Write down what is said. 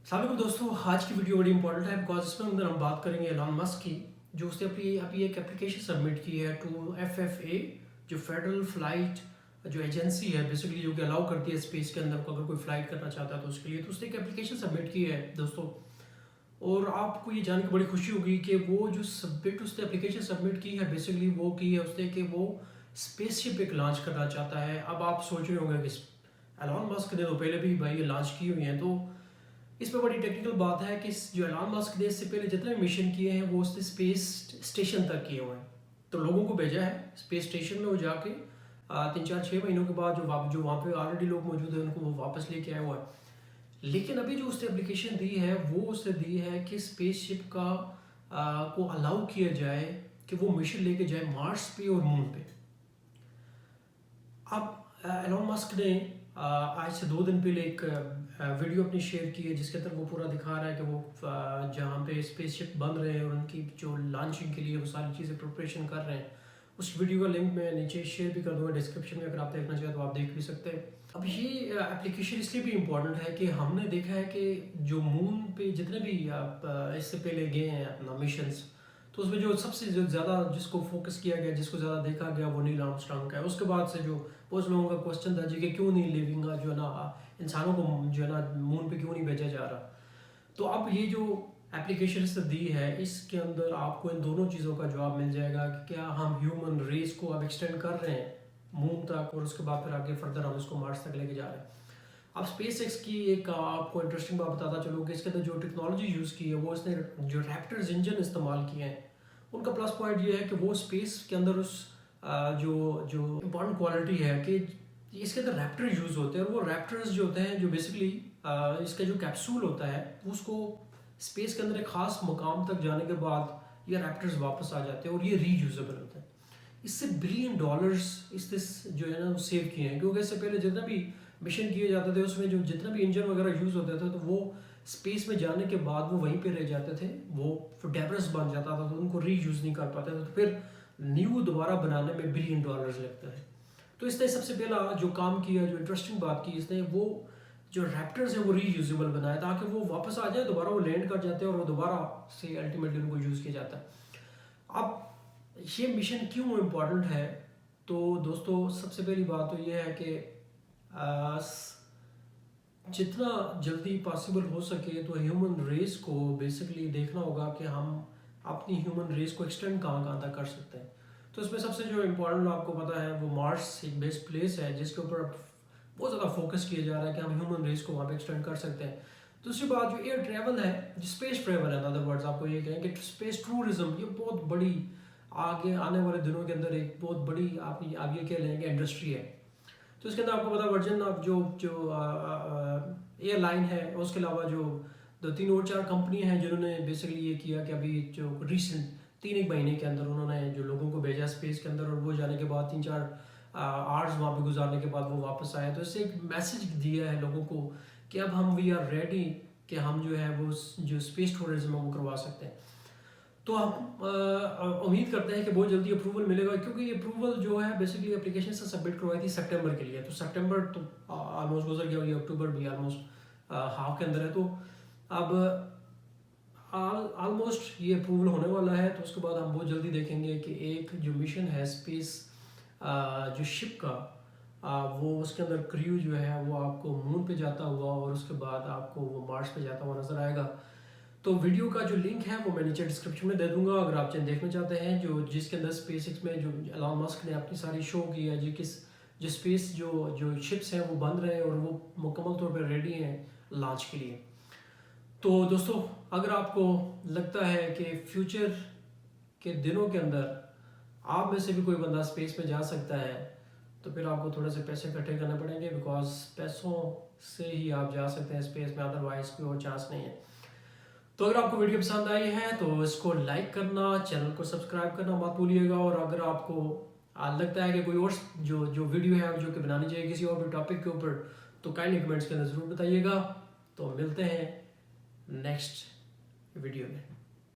अस्सलाम दोस्तों, आज की वीडियो बड़ी इंपॉर्टेंट है बिकॉज इसमें अंदर हम बात करेंगे एलन मस्क की, जो उसने अभी एक एप्लीकेशन सबमिट की है टू FFA, जो फेडरल फ्लाइट जो एजेंसी है बेसिकली, जो कि अलाउ करती है स्पेस के अंदर को अगर कोई फ्लाइट करना चाहता है तो उसके लिए। तो उसने एक एप्लीकेशन सबमिट की है दोस्तों, और आपको ये जान के बड़ी खुशी होगी कि वो जो उसने एप्लीकेशन सबमिट की है बेसिकली वो की है उसने कि वो स्पेसशिप एक लॉन्च करना चाहता है। अब आप सोच रहे होंगे कि एलन मस्क ने तो पहले भी भाई ये लॉन्च की हुई हैं, तो इसमें बड़ी टेक्निकल बात है कि जो एलन मस्क ने इससे पहले जितने मिशन किए हैं वो उसने स्पेस स्टेशन तक किए हुए हैं। तो लोगों को भेजा है स्पेस स्टेशन में, वो जाके 3-4-6 महीनों के बाद जो वहाँ पे ऑलरेडी लोग मौजूद हैं उनको वो वापस लेके आया हुआ है। लेकिन अभी जो उसने एप्लीकेशन दी है वो उसने दी है कि स्पेसशिप को अलाउ किया जाए कि वो मिशन लेके जाए मार्स पे और मून पे। अब एलन मस्क ने आज से 2 दिन पहले एक वीडियो अपनी शेयर की है जिसके अंदर वो पूरा दिखा रहा है कि वो जहाँ पे स्पेसशिप बन रहे हैं और उनकी जो लॉन्चिंग के लिए वो सारी चीज़ें प्रिपरेशन कर रहे हैं। उस वीडियो का लिंक मैं नीचे शेयर भी कर दूँगा डिस्क्रिप्शन में, अगर आप देखना चाहें तो आप देख भी सकते हैं। अब ये एप्लीकेशन इसलिए भी इम्पोर्टेंट है कि हमने देखा है कि जो मून पे जितने भी इससे पहले गए हैं अपना मिशंस, तो उसमें जो सबसे जो ज़्यादा जिसको फोकस किया गया, जिसको ज़्यादा देखा गया वो नील आर्मस्ट्रांग का है। उसके बाद से जो बहुत लोगों का क्वेश्चन था जी कि क्यों नहीं लिविंग जो है ना इंसानों को जो है ना मून पे क्यों नहीं भेजा जा रहा। तो अब ये जो एप्लीकेशन इसने दी है इसके अंदर आपको इन दोनों चीज़ों का जवाब मिल जाएगा कि क्या हम ह्यूमन रेस को अब एक्सटेंड कर रहे हैं मून तक, और उसके बाद फिर आगे फर्दर हम उसको मार्स तक लेके जा रहे हैं। अब स्पेस एक्स की एक आपको इंटरेस्टिंग बात बताता चलो कि इसके अंदर जो टेक्नोलॉजी यूज़ की है वो इसने जो रैप्टर्स इंजन इस्तेमाल किए हैं। उनका प्लस पॉइंट ये है कि वो स्पेस के अंदर उस जो जो इम्पॉर्टेंट क्वालिटी है कि इसके अंदर रैप्टर यूज़ होते हैं, और वो रैप्टर्स जो होते हैं जो बेसिकली इसका जो कैप्सूल होता है उसको स्पेस के अंदर एक ख़ास मुकाम तक जाने के बाद ये रैप्टर्स वापस आ जाते हैं और ये रीयूजेबल होते हैं। इससे $1 बिलियन इससे जो है ना वो सेव किए हैं, क्योंकि इससे पहले जितना भी मिशन किए जाते थे उसमें जो जितना भी इंजन वगैरह यूज़ होते थे तो वो स्पेस में जाने के बाद वो वहीं पे रह जाते थे, वो फिर डेब्रिस बन जाता था तो उनको रीयूज़ नहीं कर पाते थे, तो फिर न्यू दोबारा बनाने में $1 बिलियन लगता है। तो इसने सबसे पहला जो काम किया, जो इंटरेस्टिंग बात की इसने, वो जो रैप्टर्स है वो रीयूजेबल बनाया ताकि वो वापस आ जाए, दोबारा वो लैंड कर जाते हैं और वो दोबारा से अल्टीमेटली उनको यूज़ किया जाता है। अब ये मिशन क्यों इम्पोर्टेंट है, तो दोस्तों सबसे पहली बात तो ये है कि जितना जल्दी पॉसिबल हो सके तो ह्यूमन रेस को बेसिकली देखना होगा कि हम अपनी ह्यूमन रेस को एक्सटेंड कहाँ तक कर सकते हैं। तो इसमें सबसे जो इम्पोर्टेंट आपको पता है वो मार्स एक बेस्ट प्लेस है जिसके ऊपर बहुत ज़्यादा फोकस किया जा रहा है कि हम ह्यूमन रेस को वहाँ पे एक्सटेंड कर सकते हैं। दूसरी बात जो एयर ट्रैवल है, जो स्पेस ट्रैवल है, इन अदर वर्ड्स आपको ये कहें कि स्पेस टूरिज्म ये बहुत बड़ी आगे आने वाले दिनों के अंदर एक बहुत बड़ी आप ये कह लेंगे इंडस्ट्री है। तो इसके अंदर आपको पता वर्जन ऑफ जो एयरलाइन है, उसके अलावा जो 2-3 और 4 कंपनी हैं जिन्होंने बेसिकली ये किया कि अभी जो रिसेंट 3-1 महीने के अंदर उन्होंने जो लोगों को भेजा स्पेस के अंदर, और वो जाने के बाद 3-4 आवर्स वहाँ पे गुजारने के बाद वो वापस आए। तो इससे एक मैसेज दिया है लोगों को कि अब हम वी आर रेडी कि हम जो है वो जो स्पेस टूरिज्म है वो करवा सकते हैं। तो हम उम्मीद करते हैं कि बहुत जल्दी अप्रूवल मिलेगा, क्योंकि ये अप्रूवल जो है बेसिकली एप्लीकेशन से सबमिट करवाई थी सितंबर के लिए। तो सितंबर तो ऑलमोस्ट गुजर गया, ये अक्टूबर भी ऑलमोस्ट हाफ के अंदर है। तो अब ऑलमोस्ट ये अप्रूवल होने वाला है, तो उसके बाद हम बहुत जल्दी देखेंगे कि एक जो मिशन है स्पेस जो शिप का वो उसके अंदर क्रू जो है वो आपको मून पे जाता हुआ और उसके बाद आपको वो मार्स पे जाता हुआ नजर आएगा। तो वीडियो का जो लिंक है वो मैं नीचे डिस्क्रिप्शन में दे दूंगा, अगर आप चाहे देखना चाहते हैं, जो जिसके अंदर स्पेसएक्स में जो एलन मस्क ने अपनी सारी शो की है, जो स्पेस जो शिप्स हैं वो बन रहे हैं और वो मुकम्मल तौर पर रेडी हैं लॉन्च के लिए। तो दोस्तों अगर आपको लगता है कि फ्यूचर के दिनों के अंदर आप में से भी कोई बंदा स्पेस में जा सकता है, तो फिर आपको थोड़े से पैसे इकट्ठे करने पड़ेंगे, बिकॉज पैसों से ही आप जा सकते हैं स्पेस में, अदरवाइज कोई और चांस नहीं है। तो अगर आपको वीडियो पसंद आई है तो इसको लाइक करना, चैनल को सब्सक्राइब करना मत भूलिएगा, और अगर आपको लगता है कि कोई और जो वीडियो है जो कि बनानी चाहिए किसी और भी टॉपिक के ऊपर, तो काइंडली कमेंट्स के अंदर ज़रूर बताइएगा। तो मिलते हैं नेक्स्ट वीडियो में।